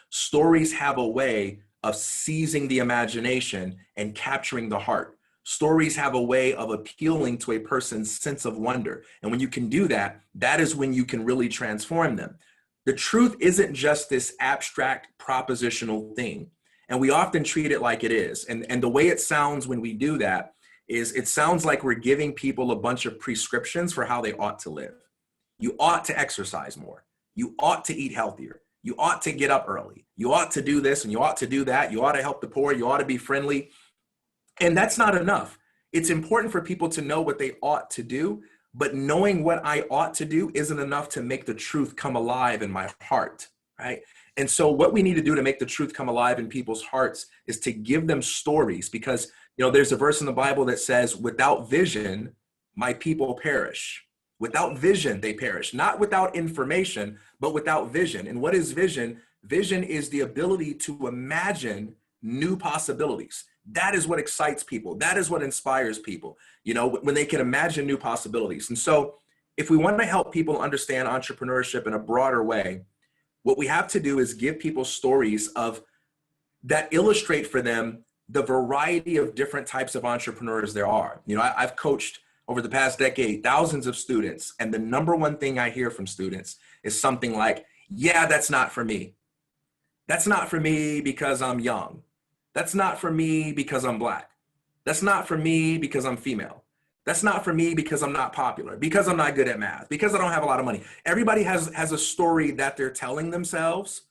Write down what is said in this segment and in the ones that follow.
stories have a way of seizing the imagination and capturing the heart. Stories have a way of appealing to a person's sense of wonder. And when you can do that, that is when you can really transform them. The truth isn't just this abstract propositional thing. And we often treat it like it is. And the way it sounds when we do that is it sounds like we're giving people a bunch of prescriptions for how they ought to live. You ought to exercise more. You ought to eat healthier. You ought to get up early. You ought to do this and you ought to do that. You ought to help the poor. You ought to be friendly. And that's not enough. It's important for people to know what they ought to do, but knowing what I ought to do isn't enough to make the truth come alive in my heart, right? And so what we need to do to make the truth come alive in people's hearts is to give them stories, because there's a verse in the Bible that says, without vision, my people perish. Without vision, they perish. Not without information, but without vision. And what is vision? Vision is the ability to imagine new possibilities. That is what excites people. That is what inspires people, when they can imagine new possibilities. And so if we want to help people understand entrepreneurship in a broader way, what we have to do is give people stories that illustrate for them the variety of different types of entrepreneurs there are. I've coached over the past decade thousands of students, and the number one thing I hear from students is something like, yeah, that's not for me. That's not for me because I'm young. That's not for me because I'm Black. That's not for me because I'm female. That's not for me because I'm not popular, because I'm not good at math, because I don't have a lot of money. Everybody has a story that they're telling themselves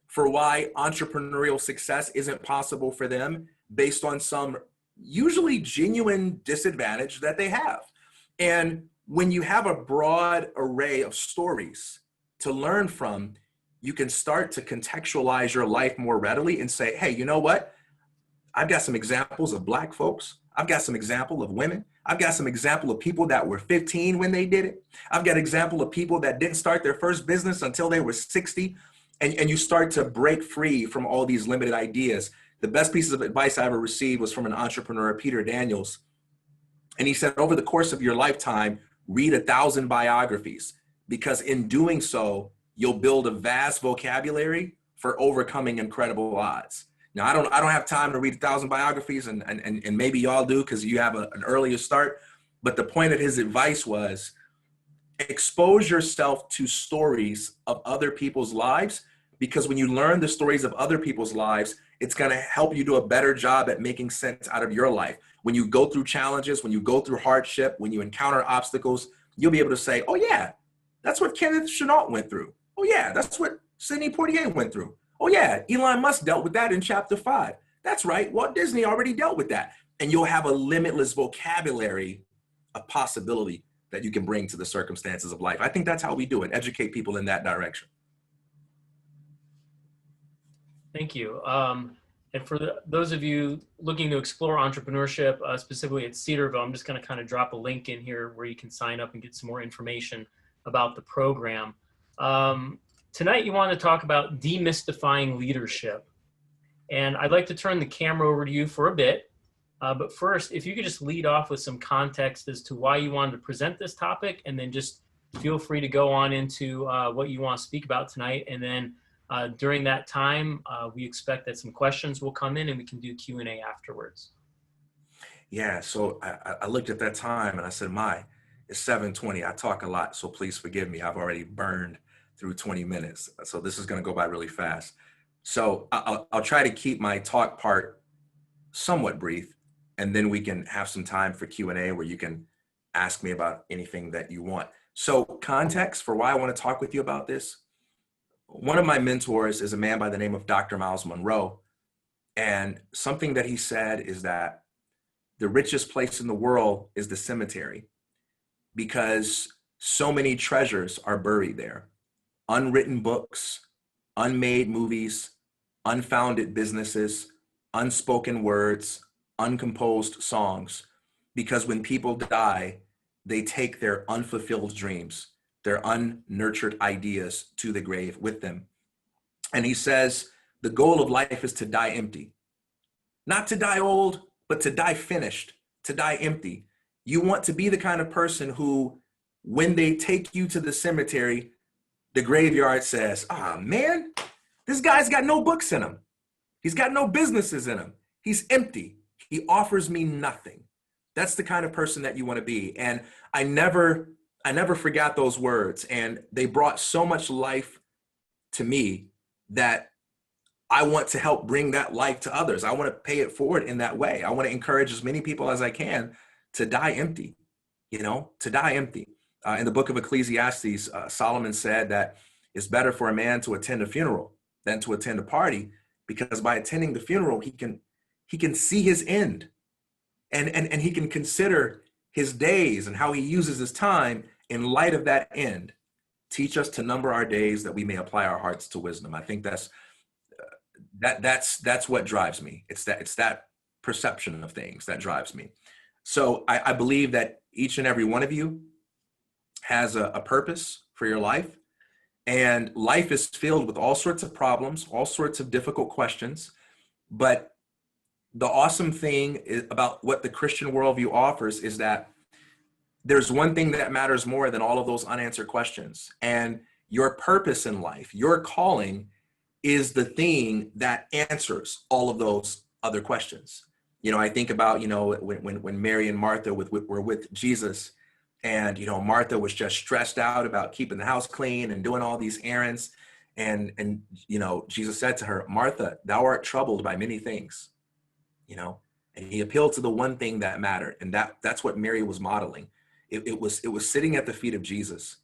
for why entrepreneurial success isn't possible for them based on some usually genuine disadvantage that they have. And when you have a broad array of stories to learn from, you can start to contextualize your life more readily and say, hey, you know what? I've got some examples of Black folks. I've got some example of women. I've got some example of people that were 15 when they did it. I've got example of people that didn't start their first business until they were 60. And you start to break free from all these limited ideas. The best pieces of advice I ever received was from an entrepreneur, Peter Daniels. And he said, over the course of your lifetime, read 1,000 biographies, because in doing so, you'll build a vast vocabulary for overcoming incredible odds. Now, I don't have time to read 1,000 biographies, and maybe y'all do because you have an earlier start. But the point of his advice was, expose yourself to stories of other people's lives, because when you learn the stories of other people's lives, it's going to help you do a better job at making sense out of your life. When you go through challenges, when you go through hardship, when you encounter obstacles, you'll be able to say, oh yeah, that's what Kenneth Chenault went through. Oh yeah, that's what Sidney Poitier went through. Oh yeah, Elon Musk dealt with that in chapter 5. That's right, Walt Disney already dealt with that. And you'll have a limitless vocabulary of possibility that you can bring to the circumstances of life. I think that's how we do it, educate people in that direction. Thank you. And for those of you looking to explore entrepreneurship, specifically at Cedarville, I'm just going to kind of drop a link in here where you can sign up and get some more information about the program. Tonight, you want to talk about demystifying leadership. And I'd like to turn the camera over to you for a bit. But first, if you could just lead off with some context as to why you wanted to present this topic, and then just feel free to go on into what you want to speak about tonight. And then during that time, we expect that some questions will come in and we can do Q&A afterwards. Yeah, so I looked at that time and I said, it's 7:20. I talk a lot, so please forgive me. I've already burned through 20 minutes. So this is going to go by really fast. So I'll try to keep my talk part somewhat brief, and then we can have some time for Q&A where you can ask me about anything that you want. So context for why I want to talk with you about this. One of my mentors is a man by the name of Dr. Miles Monroe. And something that he said is that the richest place in the world is the cemetery, because so many treasures are buried there. Unwritten books, unmade movies, unfounded businesses, unspoken words, uncomposed songs. Because when people die, they take their unfulfilled dreams, their unnurtured ideas to the grave with them. And he says, the goal of life is to die empty. Not to die old, but to die finished, to die empty. You want to be the kind of person who, when they take you to the cemetery, the graveyard says, man, This guy's got no books in him. He's got no businesses in him. He's empty. He offers me nothing. That's the kind of person that you want to be. And I never forgot those words. And they brought so much life to me that I want to help bring that life to others. I want to pay it forward in that way. I want to encourage as many people as I can to die empty, to die empty. In the book of Ecclesiastes, Solomon said that it's better for a man to attend a funeral than to attend a party, because by attending the funeral, he can see his end, and he can consider his days and how he uses his time in light of that end. Teach us to number our days that we may apply our hearts to wisdom. I think that's what drives me. It's that perception of things that drives me. So I believe that each and every one of you has a purpose for your life, and life is filled with all sorts of problems, all sorts of difficult questions. But the awesome thing about what the Christian worldview offers is that there's one thing that matters more than all of those unanswered questions. And your purpose in life, your calling, is the thing that answers all of those other questions. I think about, when Mary and Martha were with Jesus, and, Martha was just stressed out about keeping the house clean and doing all these errands. And Jesus said to her, Martha, thou art troubled by many things, and he appealed to the one thing that mattered. And that's what Mary was modeling. It was sitting at the feet of Jesus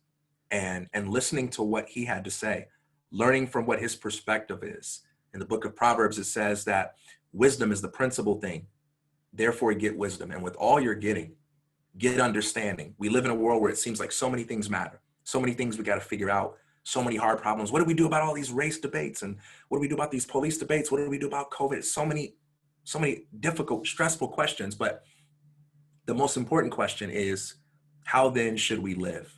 and listening to what he had to say, learning from what his perspective is. In the book of Proverbs, it says that wisdom is the principal thing. Therefore, get wisdom. And with all you're getting, get understanding. We live in a world where it seems like so many things matter. So many things we got to figure out. So many hard problems. What do we do about all these race debates? And what do we do about these police debates? What do we do about COVID? So many difficult, stressful questions. But the most important question is, how then should we live?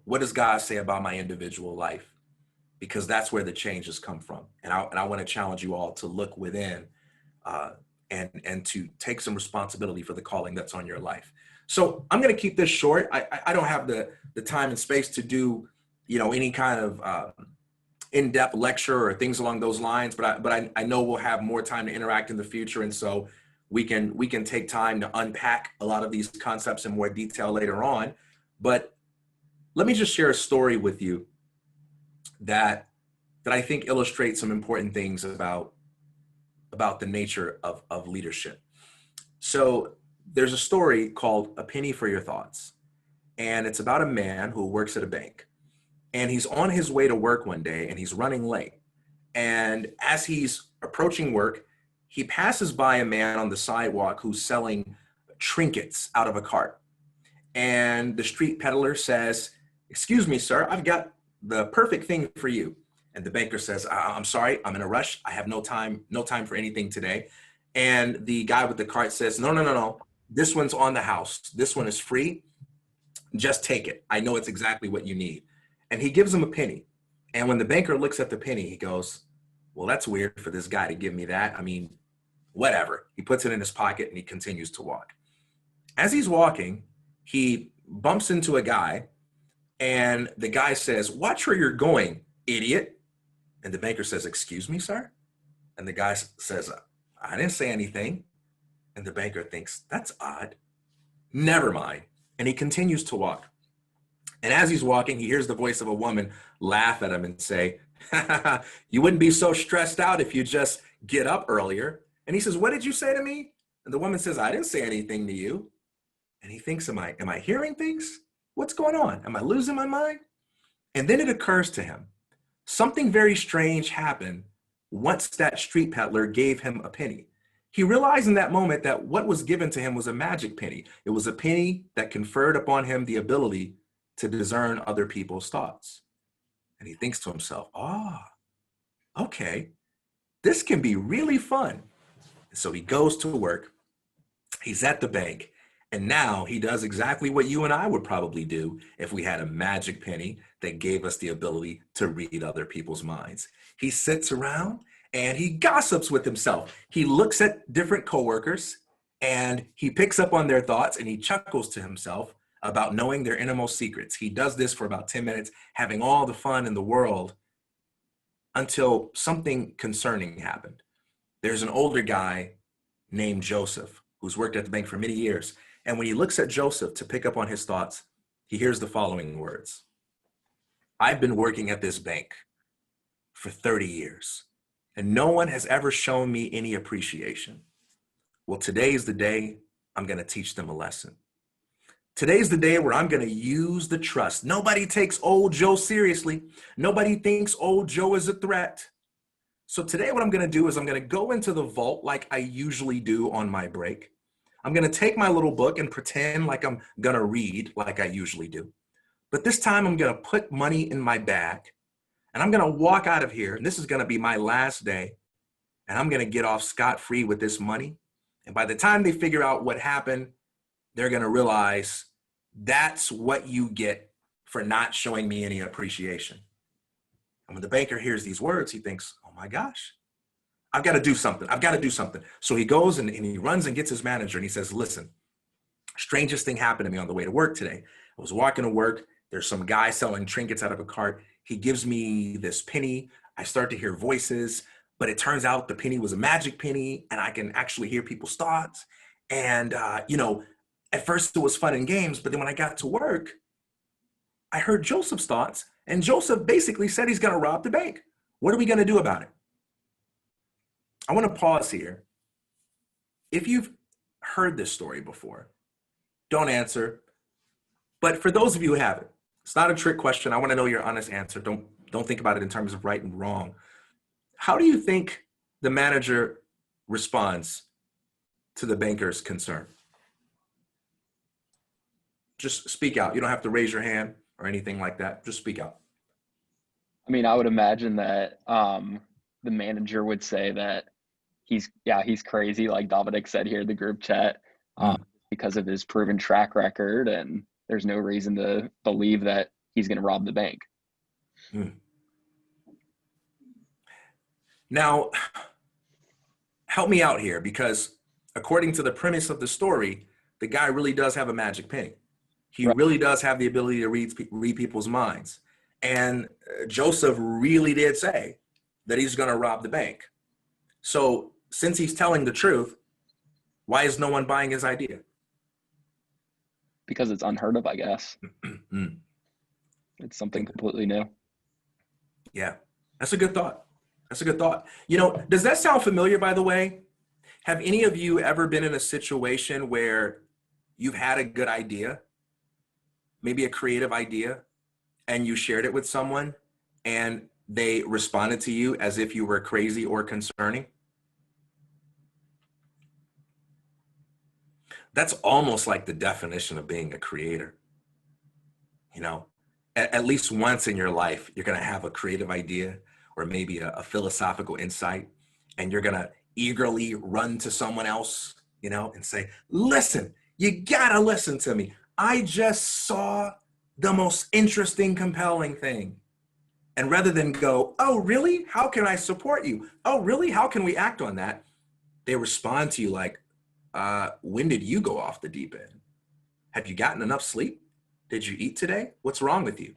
What does God say about my individual life? Because that's where the changes come from. And I want to challenge you all to look within and to take some responsibility for the calling that's on your life. So I'm going to keep this short. I don't have the time and space to do, any kind of in-depth lecture or things along those lines, but I know we'll have more time to interact in the future. And so we can take time to unpack a lot of these concepts in more detail later on. But let me just share a story with you that I think illustrates some important things about the nature of leadership. So there's a story called A Penny for Your Thoughts. And it's about a man who works at a bank. And he's on his way to work one day, and he's running late. And as he's approaching work, he passes by a man on the sidewalk who's selling trinkets out of a cart. And the street peddler says, "Excuse me, sir, I've got the perfect thing for you." And the banker says, "I'm sorry, I'm in a rush. I have no time for anything today." And the guy with the cart says, No. This one's on the house. This one is free. Just take it. I know it's exactly what you need. And he gives him a penny. And when the banker looks at the penny, he goes, "Well, that's weird for this guy to give me that. I mean, whatever." He puts it in his pocket and he continues to walk. As he's walking, he bumps into a guy, and the guy says, "Watch where you're going, idiot." And the banker says, "Excuse me, sir?" And the guy says, "I didn't say anything." And the banker thinks, "That's odd. Never mind." And he continues to walk. And as he's walking, he hears the voice of a woman laugh at him and say, "You wouldn't be so stressed out if you just get up earlier." And he says, "What did you say to me?" And the woman says, "I didn't say anything to you." And he thinks, am I hearing things? What's going on? Am I losing my mind? And then it occurs to him, something very strange happened once that street peddler gave him a penny. He realized in that moment that what was given to him was a magic penny. It was a penny that conferred upon him the ability to discern other people's thoughts. And he thinks to himself, okay, this can be really fun. And so he goes to work. He's at the bank. And now he does exactly what you and I would probably do if we had a magic penny that gave us the ability to read other people's minds. He sits around and he gossips with himself. He looks at different coworkers and he picks up on their thoughts and he chuckles to himself about knowing their innermost secrets. He does this for about 10 minutes, having all the fun in the world, until something concerning happened. There's an older guy named Joseph who's worked at the bank for many years. And when he looks at Joseph to pick up on his thoughts, he hears the following words. I've been working at this bank for 30 years, and no one has ever shown me any appreciation. Well, today is the day I'm going to teach them a lesson. Today's the day where I'm going to use the trust. Nobody takes old Joe seriously. Nobody thinks old Joe is a threat. So today what I'm going to do is I'm going to go into the vault like I usually do on my break. I'm going to take my little book and pretend like I'm going to read like I usually do. But this time I'm going to put money in my bag and I'm going to walk out of here. And this is going to be my last day. And I'm going to get off scot-free with this money. And by the time they figure out what happened, they're going to realize that's what you get for not showing me any appreciation. And when the banker hears these words, he thinks, oh my gosh, I've got to do something. I've got to do something. So he goes and he runs and gets his manager and he says, listen, strangest thing happened to me on the way to work today. I was walking to work. There's some guy selling trinkets out of a cart. He gives me this penny. I start to hear voices, but it turns out the penny was a magic penny and I can actually hear people's thoughts. And, at first it was fun and games, but then when I got to work, I heard Joseph's thoughts, and Joseph basically said he's going to rob the bank. What are we going to do about it? I want to pause here. If you've heard this story before, don't answer. But for those of you who haven't, it's not a trick question. I want to know your honest answer. Don't think about it in terms of right and wrong. How do you think the manager responds to the banker's concern? Just speak out. You don't have to raise your hand or anything like that. Just speak out. I mean, I would imagine that the manager would say that he's crazy, like Dominic said here in the group chat, because of his proven track record, and there's no reason to believe that he's going to rob the bank. Now, help me out here, because according to the premise of the story, the guy really does have a magic penny. He really does have the ability to read people's minds. And Joseph really did say that he's going to rob the bank. So since he's telling the truth, why is no one buying his idea? Because it's unheard of, I guess. It's something completely new. Yeah, that's a good thought. That's a good thought. Does that sound familiar, by the way? Have any of you ever been in a situation where you've had a good idea, maybe a creative idea, and you shared it with someone and they responded to you as if you were crazy or concerning? That's almost like the definition of being a creator. At least once in your life, you're going to have a creative idea or maybe a philosophical insight, and you're going to eagerly run to someone else, and say, listen, you got to listen to me. I just saw the most interesting, compelling thing. And rather than go, oh, really? How can I support you? Oh, really? How can we act on that? They respond to you like, when did you go off the deep end? Have you gotten enough sleep? Did you eat today? What's wrong with you?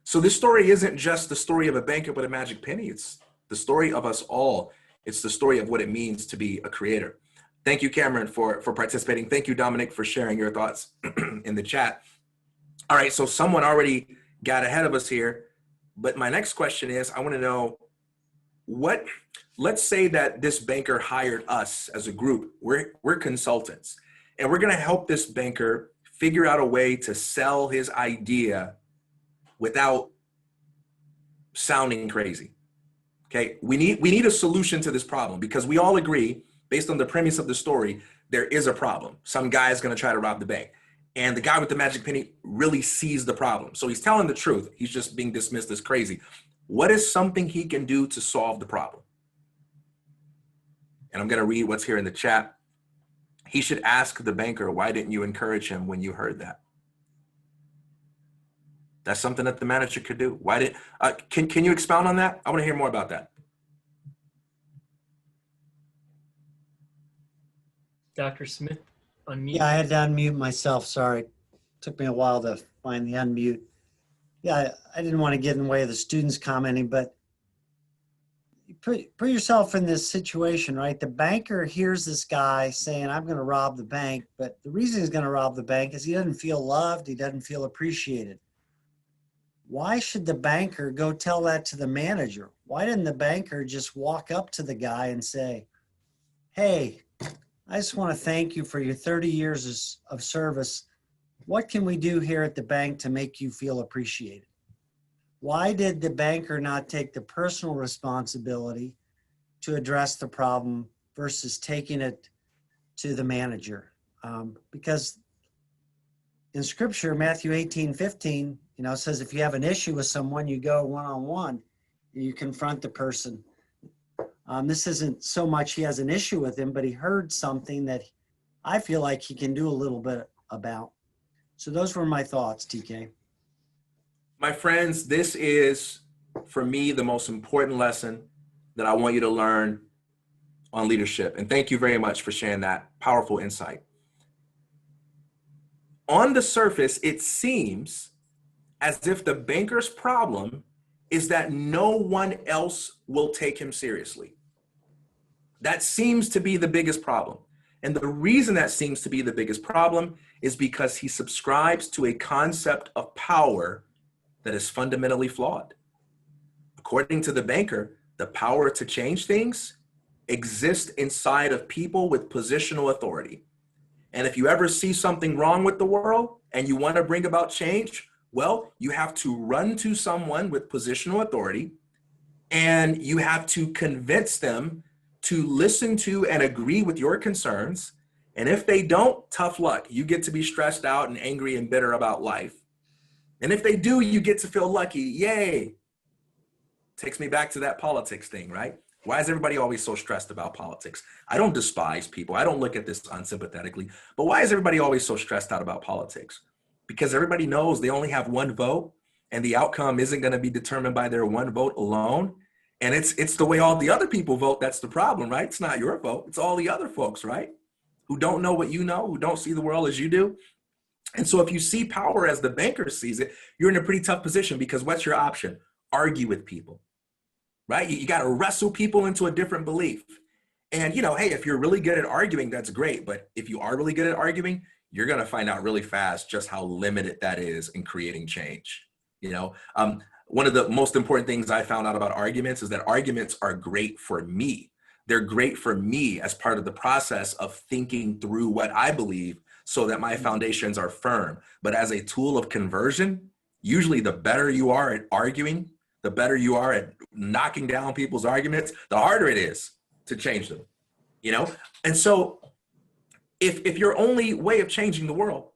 So this story isn't just the story of a banker with a magic penny. It's the story of us all. It's the story of what it means to be a creator. Thank you, Cameron, for participating. Thank you, Dominic, for sharing your thoughts in the chat. All right, so someone already got ahead of us here. But my next question is, I want to know let's say that this banker hired us as a group. We're consultants, and we're going to help this banker figure out a way to sell his idea without sounding crazy. Okay, we need a solution to this problem, because we all agree, based on the premise of the story, there is a problem. Some guy is going to try to rob the bank, and the guy with the magic penny really sees the problem. So he's telling the truth. He's just being dismissed as crazy. What is something he can do to solve the problem? And I'm going to read what's here in the chat. He should ask the banker, why didn't you encourage him when you heard that? That's something that the manager could do. Can you expound on that? I want to hear more about that. Dr. Smith, unmute. Yeah, I had to unmute myself. Sorry. Took me a while to find the unmute. Yeah, I didn't want to get in the way of the students commenting, but put yourself in this situation, right? The banker hears this guy saying, I'm going to rob the bank, but the reason he's going to rob the bank is he doesn't feel loved. He doesn't feel appreciated. Why should the banker go tell that to the manager? Why didn't the banker just walk up to the guy and say, hey, I just want to thank you for your 30 years of service. What can we do here at the bank to make you feel appreciated? Why did the banker not take the personal responsibility to address the problem versus taking it to the manager? Because in scripture, Matthew 18:15, says if you have an issue with someone, you go one-on-one and you confront the person. This isn't so much he has an issue with him, but he heard something that I feel like he can do a little bit about. So those were my thoughts, TK. My friends, this is, for me, the most important lesson that I want you to learn on leadership. And thank you very much for sharing that powerful insight. On the surface, it seems as if the banker's problem is that no one else will take him seriously. That seems to be the biggest problem. And the reason that seems to be the biggest problem is because he subscribes to a concept of power that is fundamentally flawed. According to the banker, the power to change things exists inside of people with positional authority. And if you ever see something wrong with the world and you want to bring about change, well, you have to run to someone with positional authority and you have to convince them to listen to and agree with your concerns. And if they don't, tough luck. You get to be stressed out and angry and bitter about life. And if they do, you get to feel lucky. Yay. Takes me back to that politics thing, right? Why is everybody always so stressed about politics? I don't despise people. I don't look at this unsympathetically. But why is everybody always so stressed out about politics? Because everybody knows they only have one vote and the outcome isn't going to be determined by their one vote alone. And it's the way all the other people vote that's the problem, right? It's not your vote. It's all the other folks, right? Who don't know what you know, who don't see the world as you do. And so if you see power as the banker sees it, you're in a pretty tough position because what's your option? Argue with people, right? You got to wrestle people into a different belief. And, hey, if you're really good at arguing, that's great. But if you are really good at arguing, you're going to find out really fast just how limited that is in creating change. One of the most important things I found out about arguments is that arguments are great for me. They're great for me as part of the process of thinking through what I believe so that my foundations are firm. But as a tool of conversion, usually the better you are at arguing, the better you are at knocking down people's arguments, the harder it is to change them, And so if your only way of changing the world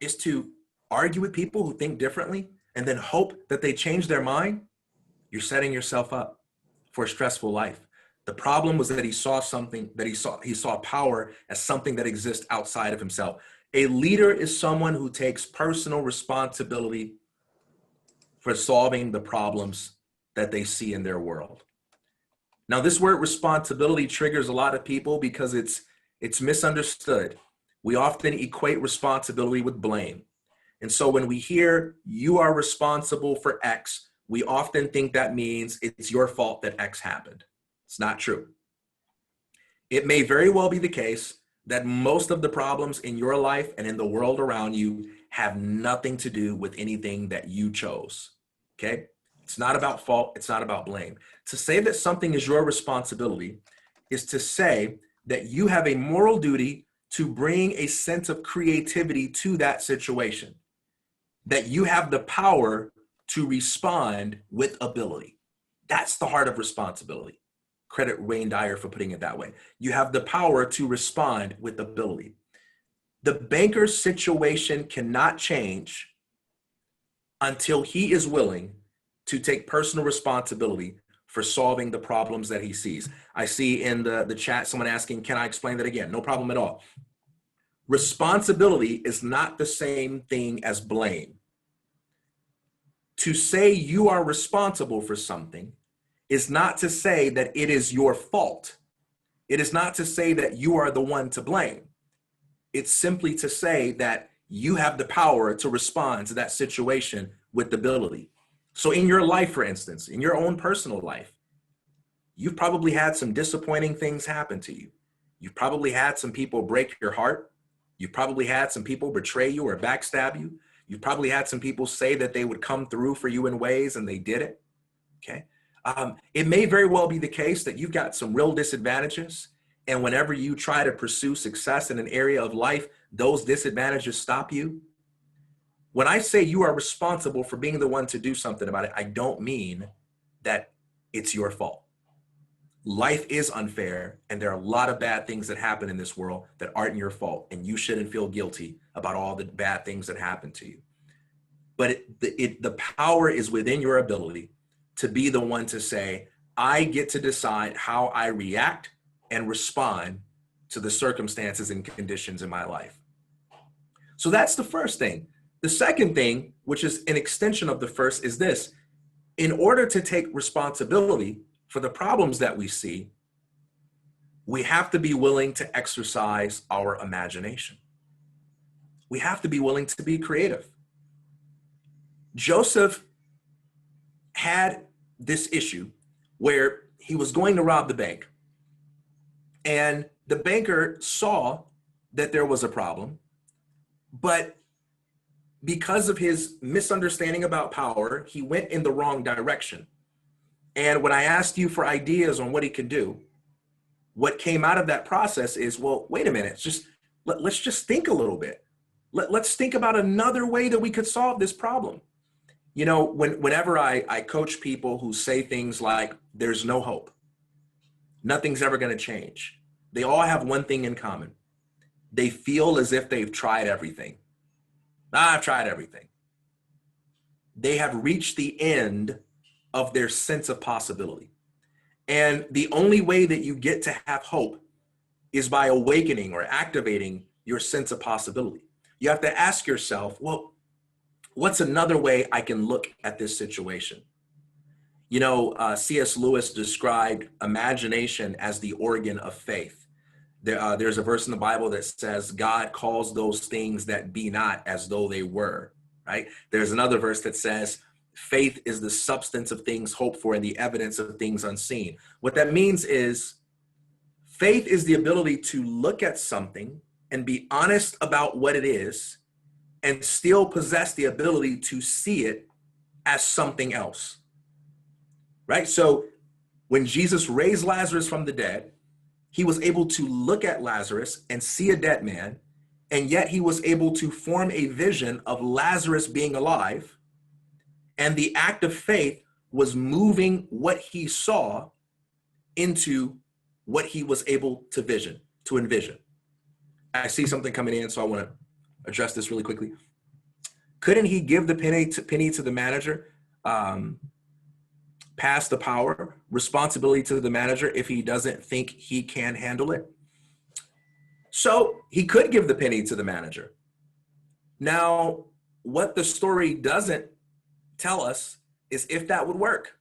is to argue with people who think differently and then hope that they change their mind, you're setting yourself up for a stressful life. The problem was that he saw something that he saw power as something that exists outside of himself. A leader is someone who takes personal responsibility for solving the problems that they see in their world. Now, this word responsibility triggers a lot of people because it's misunderstood. We often equate responsibility with blame. And so when we hear you are responsible for X, we often think that means it's your fault that X happened. It's not true. It may very well be the case that most of the problems in your life and in the world around you have nothing to do with anything that you chose, okay? It's not about fault, it's not about blame. To say that something is your responsibility is to say that you have a moral duty to bring a sense of creativity to that situation, that you have the power to respond with ability. That's the heart of responsibility. Credit Wayne Dyer for putting it that way. You have the power to respond with ability. The banker's situation cannot change until he is willing to take personal responsibility for solving the problems that he sees. I see in the chat someone asking, can I explain that again? No problem at all. Responsibility is not the same thing as blame. To say you are responsible for something is not to say that it is your fault. It is not to say that you are the one to blame. It's simply to say that you have the power to respond to that situation with ability. So in your life, for instance, in your own personal life, You've probably had some disappointing things happen to you. You've probably had some people break your heart. You've probably had some people betray you or backstab you. You've probably had some people say that they would come through for you in ways and they didn't. Okay. It may very well be the case that you've got some real disadvantages. And whenever you try to pursue success in an area of life, those disadvantages stop you. When I say you are responsible for being the one to do something about it, I don't mean that it's your fault. Life is unfair, and there are a lot of bad things that happen in this world that aren't your fault, and you shouldn't feel guilty about all the bad things that happen to you. But the power is within your ability to be the one to say, I get to decide how I react and respond to the circumstances and conditions in my life. So that's the first thing. The second thing, which is an extension of the first, is this. In order to take responsibility for the problems that we see, we have to be willing to exercise our imagination. We have to be willing to be creative. Joseph had this issue where he was going to rob the bank, and the banker saw that there was a problem, but because of his misunderstanding about power, he went in the wrong direction. And when I asked you for ideas on what he could do, what came out of that process is, well, wait a minute, let's just think a little bit. Let's think about another way that we could solve this problem. You know, whenever I coach people who say things like, there's no hope, nothing's ever going to change, they all have one thing in common. They feel as if they've tried everything. I've tried everything. They have reached the end of their sense of possibility. And the only way that you get to have hope is by awakening or activating your sense of possibility. You have to ask yourself, well, what's another way I can look at this situation? You know, C.S. Lewis described imagination as the organ of faith. There's a verse in the Bible that says, God calls those things that be not as though they were, right? There's another verse that says, faith is the substance of things hoped for and the evidence of things unseen. What that means is faith is the ability to look at something and be honest about what it is and still possess the ability to see it as something else, right? So when Jesus raised Lazarus from the dead, he was able to look at Lazarus and see a dead man, and yet he was able to form a vision of Lazarus being alive. And the act of faith was moving what he saw into what he was able to envision. I see something coming in, so I want to address this really quickly. Couldn't he give the penny to the manager, pass the power, responsibility to the manager if he doesn't think he can handle it? So he could give the penny to the manager. Now, what the story doesn't tell us is if that would work.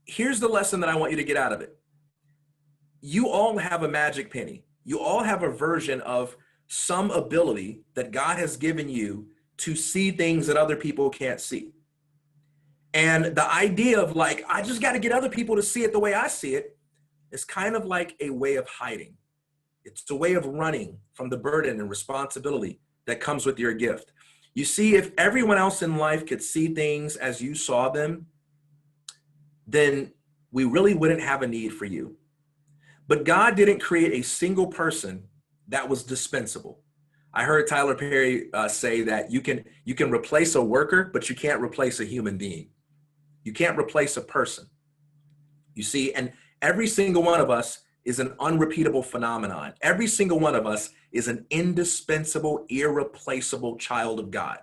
Here's the lesson that I want you to get out of it. You all have a magic penny. You all have a version of some ability that God has given you to see things that other people can't see. And the idea of like, I just got to get other people to see it the way I see it is kind of like a way of hiding. It's a way of running from the burden and responsibility that comes with your gift. You see, if everyone else in life could see things as you saw them, then we really wouldn't have a need for you. But God didn't create a single person that was dispensable. I heard Tyler Perry say that you can replace a worker, but you can't replace a human being. You can't replace a person. You see, and every single one of us is an unrepeatable phenomenon. Every single one of us is an indispensable, irreplaceable child of God.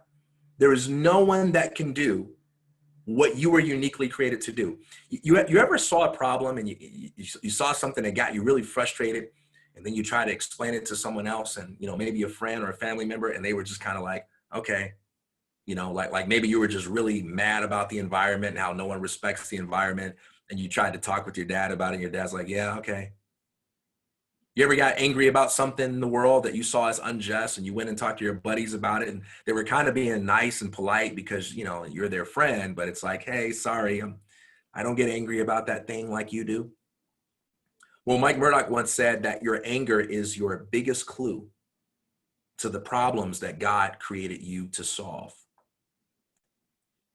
There is no one that can do what you were uniquely created to do. You ever saw a problem and you saw something that got you really frustrated, and then you try to explain it to someone else, and maybe a friend or a family member, and they were just kind of like, okay, like maybe you were just really mad about the environment and how no one respects the environment, and you tried to talk with your dad about it, and your dad's like, yeah, okay. You ever got angry about something in the world that you saw as unjust, and you went and talked to your buddies about it, and they were kind of being nice and polite because, you're their friend, but it's like, hey, sorry, I don't get angry about that thing like you do. Well, Mike Murdoch once said that your anger is your biggest clue to the problems that God created you to solve.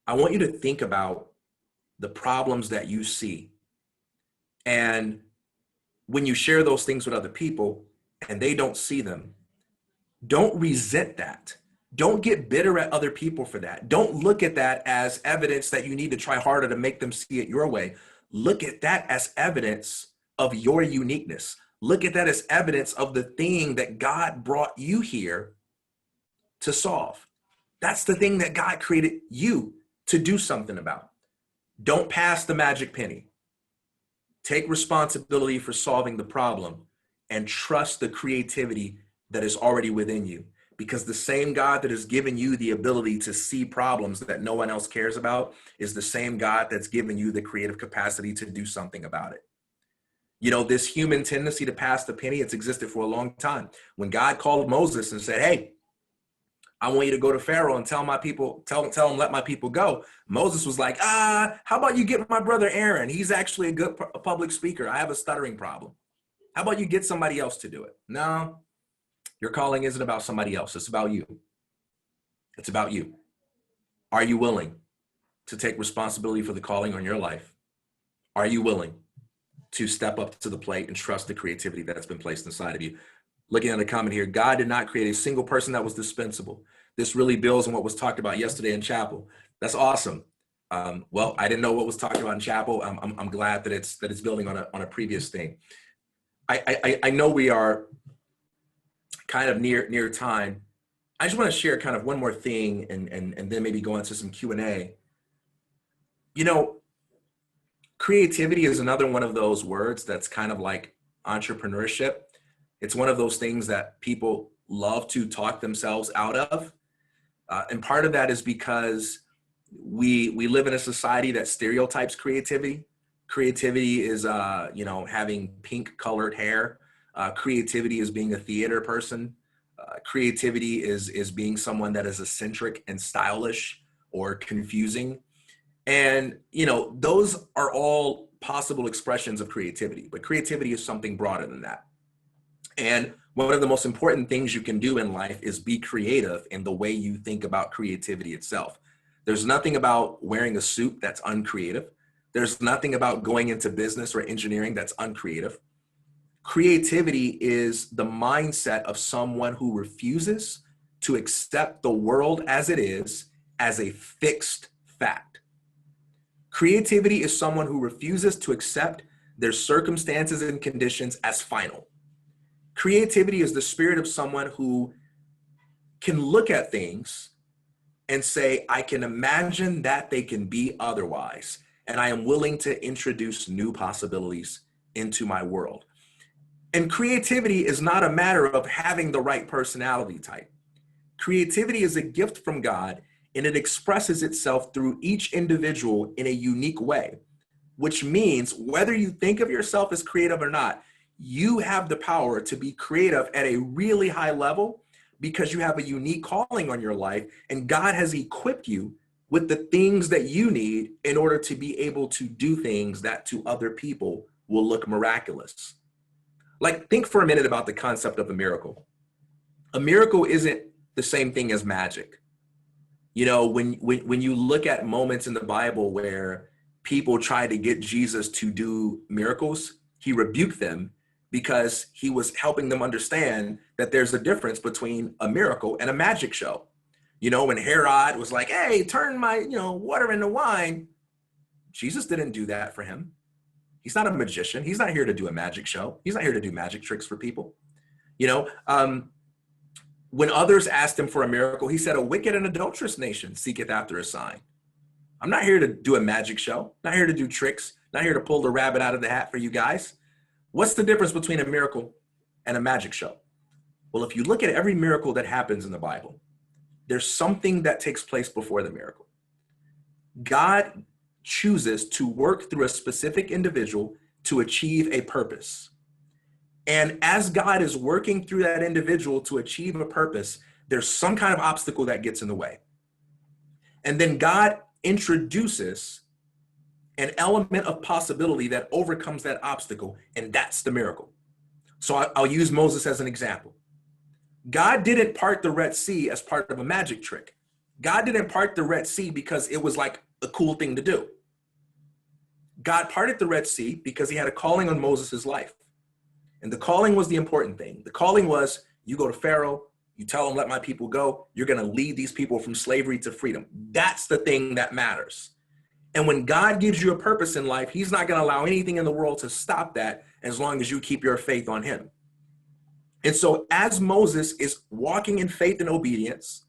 I want you to think about the problems that you see. And when you share those things with other people and they don't see them, don't resent that. Don't get bitter at other people for that. Don't look at that as evidence that you need to try harder to make them see it your way. Look at that as evidence of your uniqueness. Look at that as evidence of the thing that God brought you here to solve. That's the thing that God created you to do something about. Don't pass the magic penny. Take responsibility for solving the problem and trust the creativity that is already within you. Because the same God that has given you the ability to see problems that no one else cares about is the same God that's given you the creative capacity to do something about it. You know, this human tendency to pass the penny, it's existed for a long time. When God called Moses and said, hey, I want you to go to Pharaoh and tell my people, tell him, let my people go. Moses was like, how about you get my brother Aaron? He's actually a good public speaker. I have a stuttering problem. How about you get somebody else to do it? No, your calling isn't about somebody else. It's about you. It's about you. Are you willing to take responsibility for the calling on your life? Are you willing to step up to the plate and trust the creativity that's been placed inside of you? Looking at a comment here, God did not create a single person that was dispensable. This really builds on what was talked about yesterday in chapel. That's awesome. Well, I didn't know what was talked about in chapel. I'm glad that it's building on a previous thing. I know we are kind of near time. I just want to share kind of one more thing and then maybe go into some Q&A. You know, creativity is another one of those words that's kind of like entrepreneurship. It's one of those things that people love to talk themselves out of. And part of that is because we live in a society that stereotypes creativity. Creativity is, having pink colored hair. Creativity is being a theater person. Creativity is being someone that is eccentric and stylish or confusing. And, those are all possible expressions of creativity, but creativity is something broader than that. And one of the most important things you can do in life is be creative in the way you think about creativity itself. There's nothing about wearing a suit that's uncreative. There's nothing about going into business or engineering that's uncreative. Creativity is the mindset of someone who refuses to accept the world as it is as a fixed fact. Creativity is someone who refuses to accept their circumstances and conditions as final. Creativity is the spirit of someone who can look at things and say, I can imagine that they can be otherwise, and I am willing to introduce new possibilities into my world. And creativity is not a matter of having the right personality type. Creativity is a gift from God, and it expresses itself through each individual in a unique way, which means whether you think of yourself as creative or not, you have the power to be creative at a really high level because you have a unique calling on your life, and God has equipped you with the things that you need in order to be able to do things that to other people will look miraculous. Like, think for a minute about the concept of a miracle. A miracle isn't the same thing as magic. When you look at moments in the Bible where people try to get Jesus to do miracles, he rebuked them because he was helping them understand that there's a difference between a miracle and a magic show. When Herod was like, hey, turn my, water into wine, Jesus didn't do that for him. He's not a magician. He's not here to do a magic show. He's not here to do magic tricks for people. When others asked him for a miracle, he said, a wicked and adulterous nation seeketh after a sign. I'm not here to do a magic show, not here to do tricks, not here to pull the rabbit out of the hat for you guys. What's the difference between a miracle and a magic show? Well, if you look at every miracle that happens in the Bible, there's something that takes place before the miracle. God chooses to work through a specific individual to achieve a purpose. And as God is working through that individual to achieve a purpose, there's some kind of obstacle that gets in the way. And then God introduces an element of possibility that overcomes that obstacle, and that's the miracle. So I'll use Moses as an example. God didn't part the Red Sea as part of a magic trick. God didn't part the Red Sea because it was like a cool thing to do. God parted the Red Sea because he had a calling on Moses' life. And the calling was the important thing. The calling was, you go to Pharaoh, you tell him, let my people go. You're going to lead these people from slavery to freedom. That's the thing that matters. And when God gives you a purpose in life, he's not going to allow anything in the world to stop that as long as you keep your faith on him. And so as Moses is walking in faith and obedience,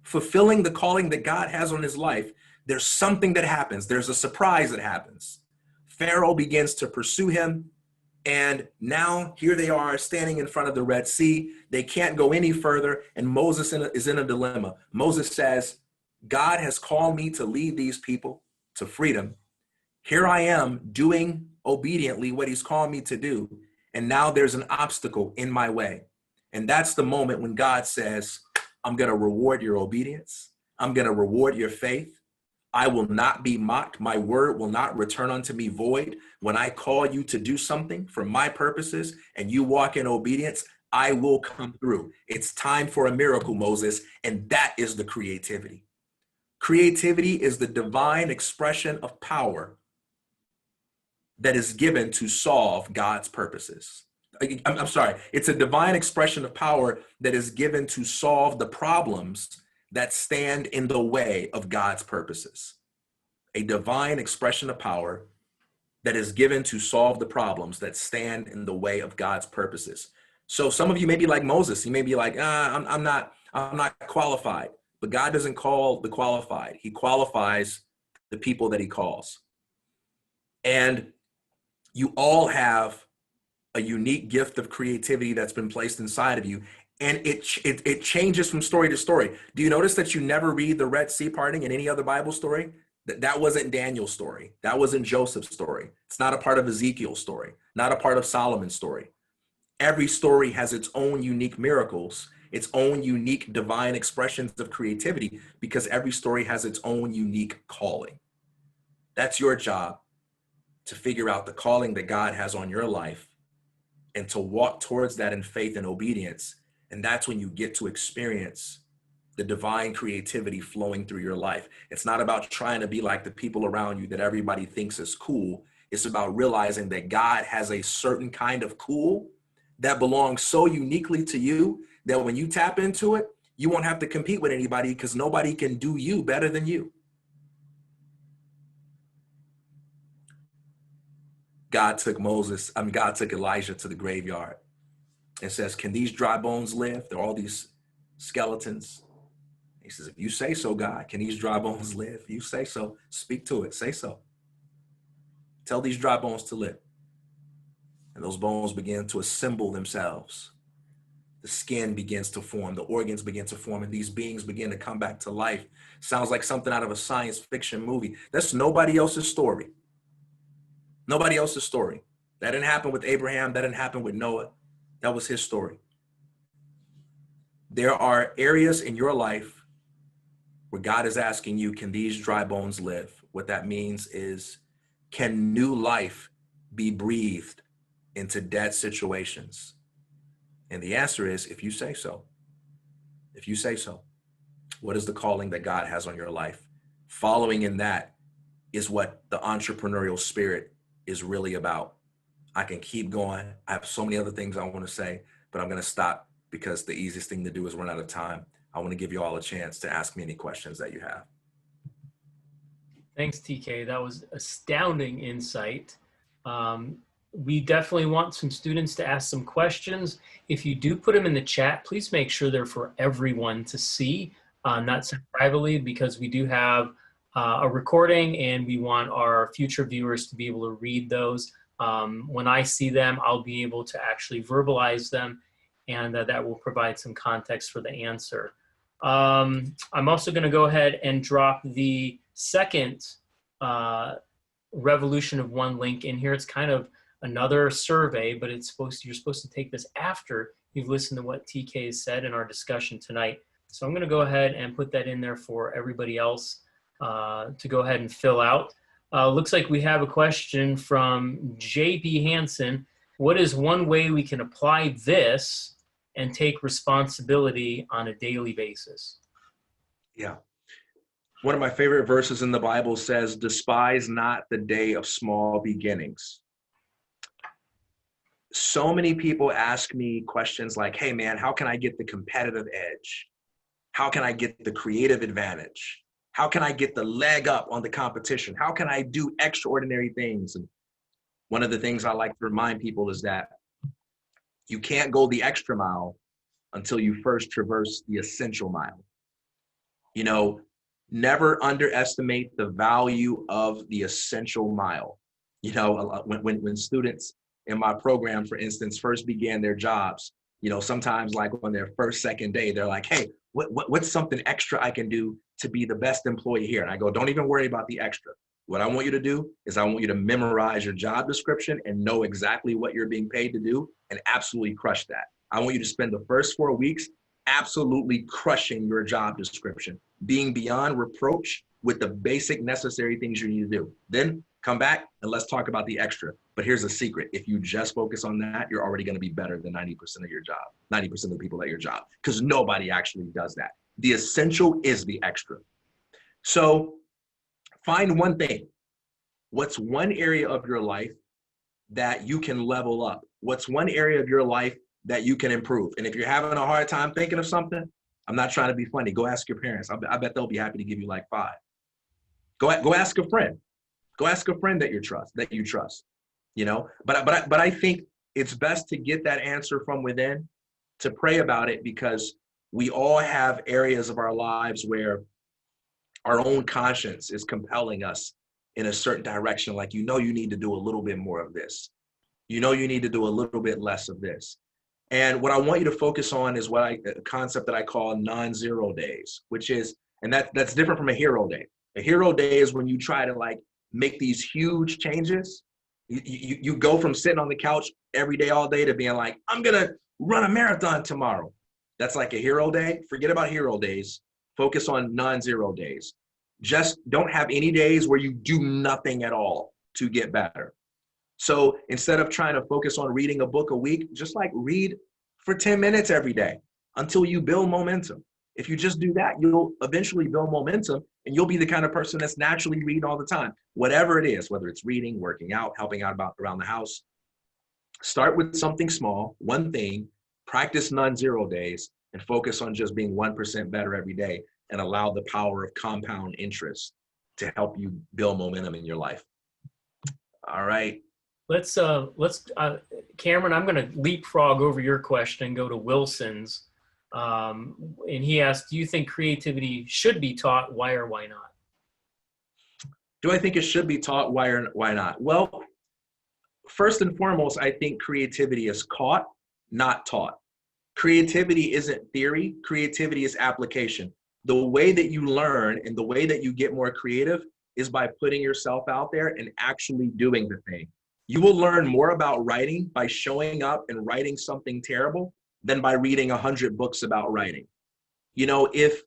fulfilling the calling that God has on his life, there's something that happens. There's a surprise that happens. Pharaoh begins to pursue him. And now here they are standing in front of the Red Sea. They can't go any further. And Moses is in a dilemma. Moses says, God has called me to lead these people to freedom. Here I am doing obediently what he's called me to do. And now there's an obstacle in my way. And that's the moment when God says, I'm going to reward your obedience. I'm going to reward your faith. I will not be mocked. My word will not return unto me void. When I call you to do something for my purposes and you walk in obedience, I will come through. It's time for a miracle, Moses. And that is the creativity. Creativity is the divine expression of power that is given to solve God's purposes. I'm sorry, it's a divine expression of power that is given to solve the problems that stand in the way of God's purposes. A divine expression of power that is given to solve the problems that stand in the way of God's purposes. So some of you may be like Moses. You may be like, I'm not qualified. But God doesn't call the qualified. He qualifies the people that he calls. And you all have a unique gift of creativity that's been placed inside of you. And it changes from story to story. Do you notice that you never read the Red Sea parting in any other Bible story? That wasn't Daniel's story. That wasn't Joseph's story. It's not a part of Ezekiel's story, not a part of Solomon's story. Every story has its own unique miracles, its own unique divine expressions of creativity, because every story has its own unique calling. That's your job, to figure out the calling that God has on your life and to walk towards that in faith and obedience. And that's when you get to experience the divine creativity flowing through your life. It's not about trying to be like the people around you that everybody thinks is cool. It's about realizing that God has a certain kind of cool that belongs so uniquely to you that when you tap into it, you won't have to compete with anybody because nobody can do you better than you. God took Elijah to the graveyard and says, can these dry bones live? There are all these skeletons. He says, if you say so, God, can these dry bones live? You say so, speak to it, say so. Tell these dry bones to live. And those bones begin to assemble themselves. The skin begins to form, the organs begin to form, and these beings begin to come back to life. Sounds like something out of a science fiction movie. That's nobody else's story. Nobody else's story. That didn't happen with Abraham. That didn't happen with Noah. That was his story. There are areas in your life where God is asking you, can these dry bones live? What that means is, can new life be breathed into dead situations? And the answer is, if you say so. If you say so. What is the calling that God has on your life? Following in that is what the entrepreneurial spirit is really about. I can keep going. I have so many other things I want to say, but I'm going to stop because the easiest thing to do is run out of time. I want to give you all a chance to ask me any questions that you have. Thanks, TK. That was astounding insight. We definitely want some students to ask some questions. If you do put them in the chat, please make sure they're for everyone to see, not sent privately, because we do have a recording and we want our future viewers to be able to read those. When I see them, I'll be able to actually verbalize them, and that will provide some context for the answer. I'm also going to go ahead and drop the second Revolution of One link in here. It's kind of another survey, but you're supposed to take this after you've listened to what TK has said in our discussion tonight. So I'm going to go ahead and put that in there for everybody else to go ahead and fill out. Looks like we have a question from JP Hansen. What is one way we can apply this and take responsibility on a daily basis? Yeah. One of my favorite verses in the Bible says, despise not the day of small beginnings. So many people ask me questions like, hey man, how can I get the competitive edge? How can I get the creative advantage? How can I get the leg up on the competition? How can I do extraordinary things? And one of the things I like to remind people is that you can't go the extra mile until you first traverse the essential mile. You know, never underestimate the value of the essential mile. You know, when students in my program, for instance, first began their jobs, you know, sometimes like on their first, second day, they're like, hey, what's something extra I can do to be the best employee here? And I go, don't even worry about the extra. What I want you to do is I want you to memorize your job description and know exactly what you're being paid to do and absolutely crush that. I want you to spend the first 4 weeks absolutely crushing your job description, being beyond reproach with the basic necessary things you need to do. Then come back and let's talk about the extra. But here's a secret. If you just focus on that, you're already going to be better than 90% of your job, 90% of the people at your job, because nobody actually does that. The essential is the extra. So find one thing. What's one area of your life that you can level up? What's one area of your life that you can improve? And if you're having a hard time thinking of something, I'm not trying to be funny. Go ask your parents. I bet they'll be happy to give you like 5. Go ask a friend. Go ask a friend that you trust. You know, but I think it's best to get that answer from within, to pray about it, because we all have areas of our lives where our own conscience is compelling us in a certain direction. Like, you know, you need to do a little bit more of this. You know, you need to do a little bit less of this. And what I want you to focus on is a concept that I call non-zero days, which is, and that's different from a hero day. A hero day is when you try to like make these huge changes. You go from sitting on the couch every day, all day, to being like, I'm going to run a marathon tomorrow. That's like a hero day. Forget about hero days. Focus on non-zero days. Just don't have any days where you do nothing at all to get better. So instead of trying to focus on reading a book a week, just like read for 10 minutes every day until you build momentum. If you just do that, you'll eventually build momentum, and you'll be the kind of person that's naturally reading all the time. Whatever it is, whether it's reading, working out, helping out around the house, start with something small, one thing, practice non-zero days, and focus on just being 1% better every day, and allow the power of compound interest to help you build momentum in your life. All right. Let's Cameron, I'm going to leapfrog over your question and go to Wilson's. And he asked, do you think creativity should be taught? Why or why not? Do I think it should be taught? Why or why not? Well, first and foremost, I think creativity is caught, not taught. Creativity isn't theory. Creativity is application. The way that you learn and the way that you get more creative is by putting yourself out there and actually doing the thing. You will learn more about writing by showing up and writing something terrible than by reading 100 books about writing. You know, if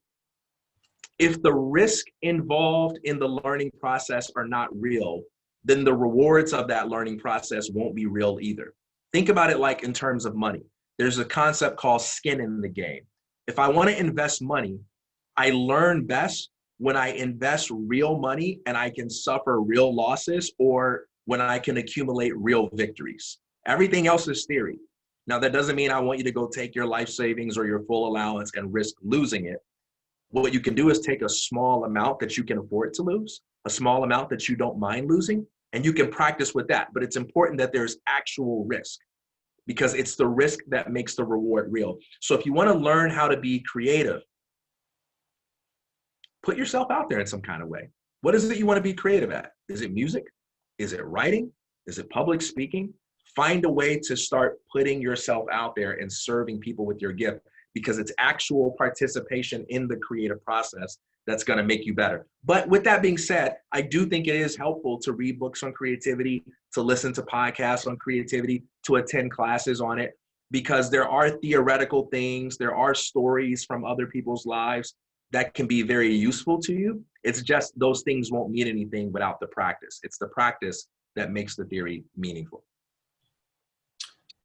the risk involved in the learning process are not real, then the rewards of that learning process won't be real either. Think about it like in terms of money. There's a concept called skin in the game. If I want to invest money, I learn best when I invest real money and I can suffer real losses, or when I can accumulate real victories. Everything else is theory. Now, that doesn't mean I want you to go take your life savings or your full allowance and risk losing it. What you can do is take a small amount that you can afford to lose, a small amount that you don't mind losing, and you can practice with that. But it's important that there's actual risk, because it's the risk that makes the reward real. So if you want to learn how to be creative, put yourself out there in some kind of way. What is it you want to be creative at? Is it music? Is it writing? Is it public speaking? Find a way to start putting yourself out there and serving people with your gift, because it's actual participation in the creative process that's going to make you better. But with that being said, I do think it is helpful to read books on creativity, to listen to podcasts on creativity, to attend classes on it, because there are theoretical things, there are stories from other people's lives that can be very useful to you. It's just those things won't mean anything without the practice. It's the practice that makes the theory meaningful.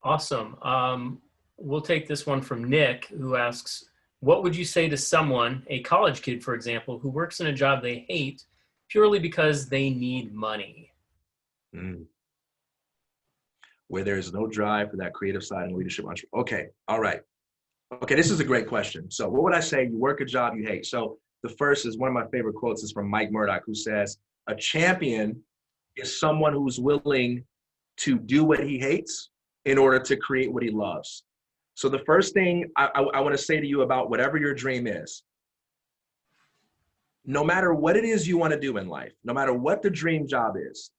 Awesome. We'll take this one from Nick, who asks, what would you say to someone, a college kid, for example, who works in a job they hate purely because they need money? Where there's no drive for that creative side and leadership. Okay, all right. Okay, this is a great question. So what would I say? You work a job you hate. So the first is one of my favorite quotes is from Mike Murdoch, who says, a champion is someone who's willing to do what he hates in order to create what he loves. So the first thing I want to say to you about whatever your dream is, no matter what it is you want to do in life, no matter what the dream job is,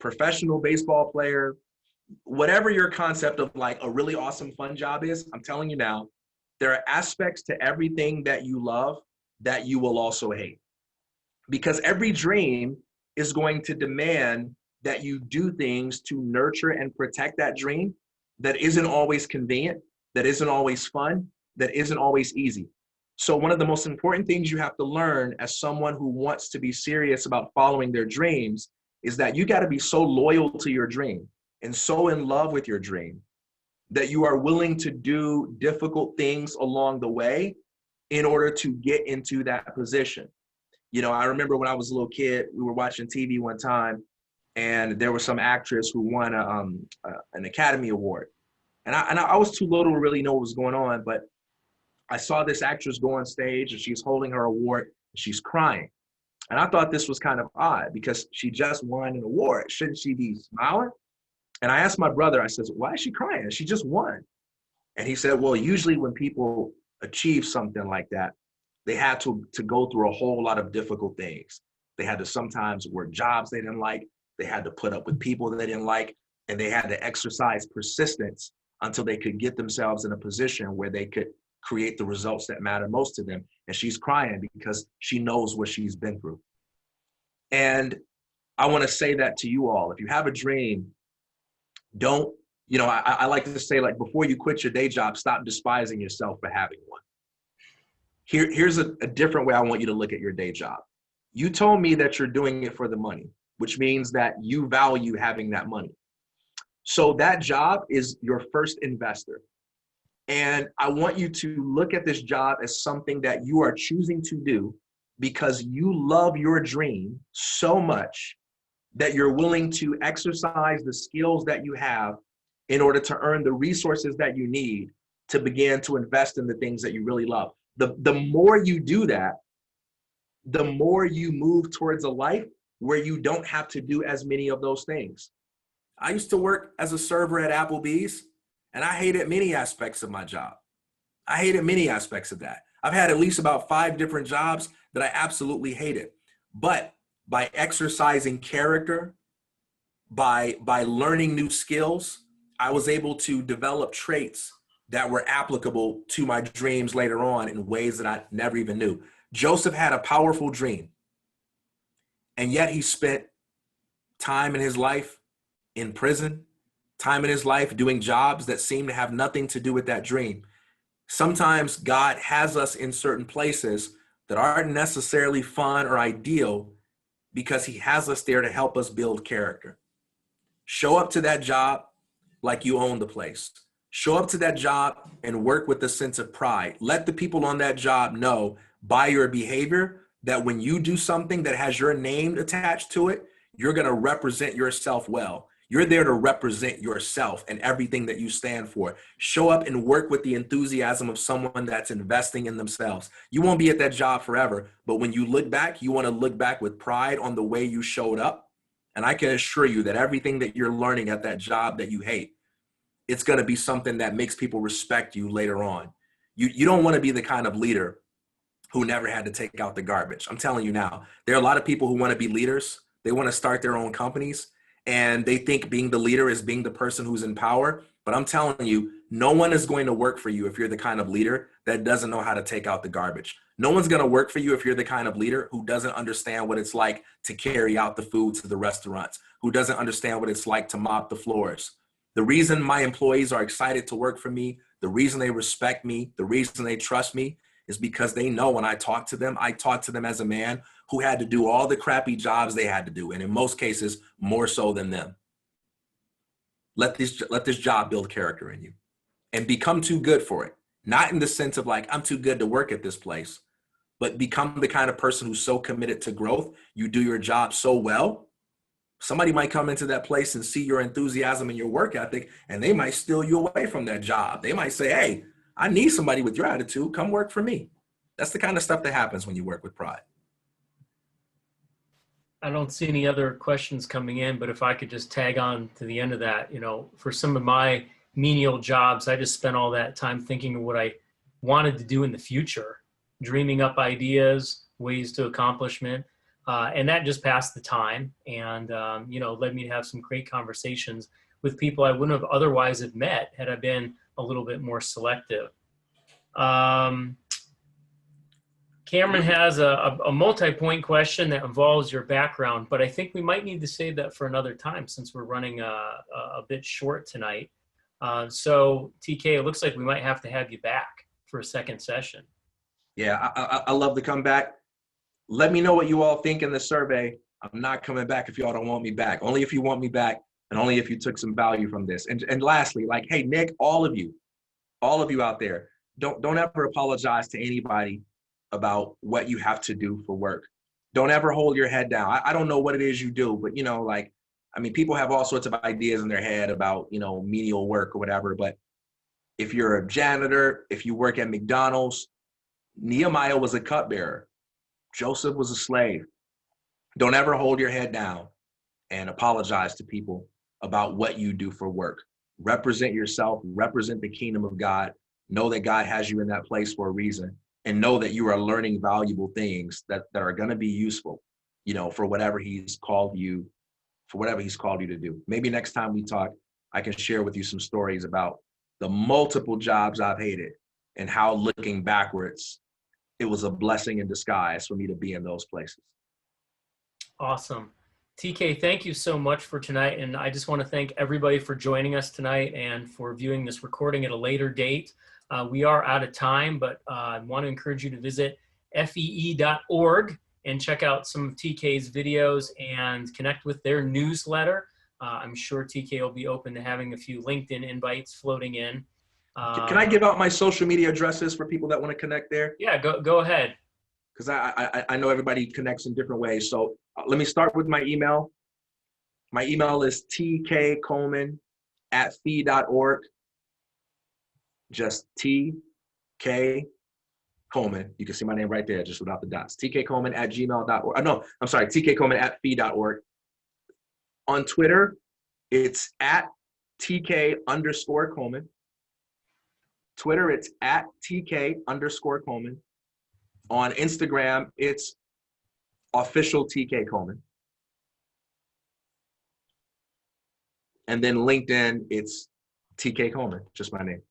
professional baseball player, whatever your concept of like a really awesome fun job is, I'm telling you now, there are aspects to everything that you love that you will also hate. Because every dream is going to demand that you do things to nurture and protect that dream that isn't always convenient, that isn't always fun, that isn't always easy. So one of the most important things you have to learn as someone who wants to be serious about following their dreams is that you got to be so loyal to your dream and so in love with your dream that you are willing to do difficult things along the way in order to get into that position. You know, I remember when I was a little kid, we were watching TV one time and there was some actress who won an Academy Award. And I was too little to really know what was going on, but I saw this actress go on stage and she's holding her award and she's crying. And I thought this was kind of odd because she just won an award. Shouldn't she be smiling? And I asked my brother, I said, why is she crying? She just won. And he said, well, usually when people achieve something like that, they had to go through a whole lot of difficult things. They had to sometimes work jobs they didn't like. They had to put up with people they didn't like. And they had to exercise persistence until they could get themselves in a position where they could create the results that matter most to them. And she's crying because she knows what she's been through. And I want to say that to you all. If you have a dream, don't, you know, I like to say, like, before you quit your day job, stop despising yourself for having one. Here's a different way I want you to look at your day job. You told me that you're doing it for the money, which means that you value having that money. So that job is your first investor. And I want you to look at this job as something that you are choosing to do because you love your dream so much that you're willing to exercise the skills that you have in order to earn the resources that you need to begin to invest in the things that you really love. The more you do that, the more you move towards a life where you don't have to do as many of those things. I used to work as a server at Applebee's, and I hated many aspects of my job. I hated many aspects of that. I've had at least about 5 different jobs that I absolutely hated. But by exercising character, by learning new skills, I was able to develop traits that were applicable to my dreams later on in ways that I never even knew. Joseph had a powerful dream, and yet he spent time in his life in prison, time in his life doing jobs that seem to have nothing to do with that dream. Sometimes God has us in certain places that aren't necessarily fun or ideal because he has us there to help us build character. Show up to that job like you own the place. Show up to that job and work with a sense of pride. Let the people on that job know by your behavior that when you do something that has your name attached to it, you're going to represent yourself well. You're there to represent yourself and everything that you stand for. Show up and work with the enthusiasm of someone that's investing in themselves. You won't be at that job forever, but when you look back, you want to look back with pride on the way you showed up. And I can assure you that everything that you're learning at that job that you hate, it's going to be something that makes people respect you later on. You don't want to be the kind of leader who never had to take out the garbage. I'm telling you now, there are a lot of people who want to be leaders. They want to start their own companies. And they think being the leader is being the person who's in power. But I'm telling you, no one is going to work for you if you're the kind of leader that doesn't know how to take out the garbage. No one's going to work for you if you're the kind of leader who doesn't understand what it's like to carry out the food to the restaurants, who doesn't understand what it's like to mop the floors. The reason my employees are excited to work for me, the reason they respect me, the reason they trust me is because they know when I talk to them as a man who had to do all the crappy jobs they had to do. And in most cases, more so than them. Let this job build character in you and become too good for it. Not in the sense of like, I'm too good to work at this place, but become the kind of person who's so committed to growth. You do your job so well. Somebody might come into that place and see your enthusiasm and your work ethic, and they might steal you away from that job. They might say, hey, I need somebody with your attitude. Come work for me. That's the kind of stuff that happens when you work with pride. I don't see any other questions coming in, but if I could just tag on to the end of that, you know, for some of my menial jobs, I just spent all that time thinking of what I wanted to do in the future, dreaming up ideas, ways to accomplishment. And that just passed the time and, you know, led me to have some great conversations with people I wouldn't have otherwise have met had I been a little bit more selective. Cameron has a multi-point question that involves your background, but I think we might need to save that for another time since we're running a bit short tonight. So TK, it looks like we might have to have you back for a second session. Yeah, I love to come back. Let me know what you all think in the survey. I'm not coming back if y'all don't want me back. Only if you want me back and only if you took some value from this. And lastly, like, hey, Nick, all of you out there, don't ever apologize to anybody about what you have to do for work. Don't ever hold your head down. I don't know what it is you do, but, you know, like, I mean, people have all sorts of ideas in their head about, you know, menial work or whatever. But if you're a janitor, if you work at McDonald's, Nehemiah was a cupbearer. Joseph was a slave. Don't ever hold your head down and apologize to people about what you do for work. Represent yourself, represent the kingdom of God. Know that God has you in that place for a reason, and know that you are learning valuable things that are going to be useful, you know, for whatever he's called you to do. Maybe next time we talk, I can share with you some stories about the multiple jobs I've hated and how, looking backwards, it was a blessing in disguise for me to be in those places. Awesome. TK, thank you so much for tonight. And I just want to thank everybody for joining us tonight and for viewing this recording at a later date. We are out of time, but I want to encourage you to visit fee.org and check out some of TK's videos and connect with their newsletter. I'm sure TK will be open to having a few LinkedIn invites floating in. Can I give out my social media addresses for people that want to connect there? Yeah, go ahead. Because I know everybody connects in different ways. So let me start with my email. My email is tkcoleman@fee.org. Just TK Coleman. You can see my name right there, just without the dots. tkcoleman@gmail.org. No, I'm sorry, tkcoleman@fee.org. On Twitter, it's @TK_Coleman. Twitter, it's @TK_Coleman. On Instagram, it's official TK Coleman. And then LinkedIn, it's TK Coleman, just my name.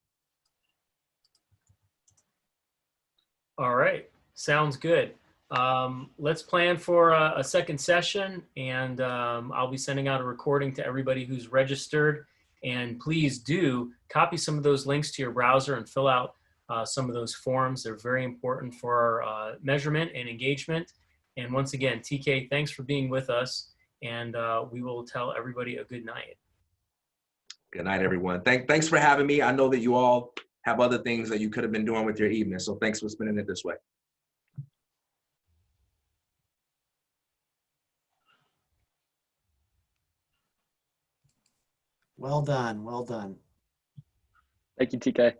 All right, sounds good. Let's plan for a second session, and I'll be sending out a recording to everybody who's registered. And please do copy some of those links to your browser and fill out some of those forms. They're very important for our measurement and engagement. And once again, TK, thanks for being with us, and we will tell everybody a good night. Good night, everyone. Thanks for having me. I know that you all have other things that you could have been doing with your evening, so thanks for spending it this way. Well done. Well done. Thank you, TK.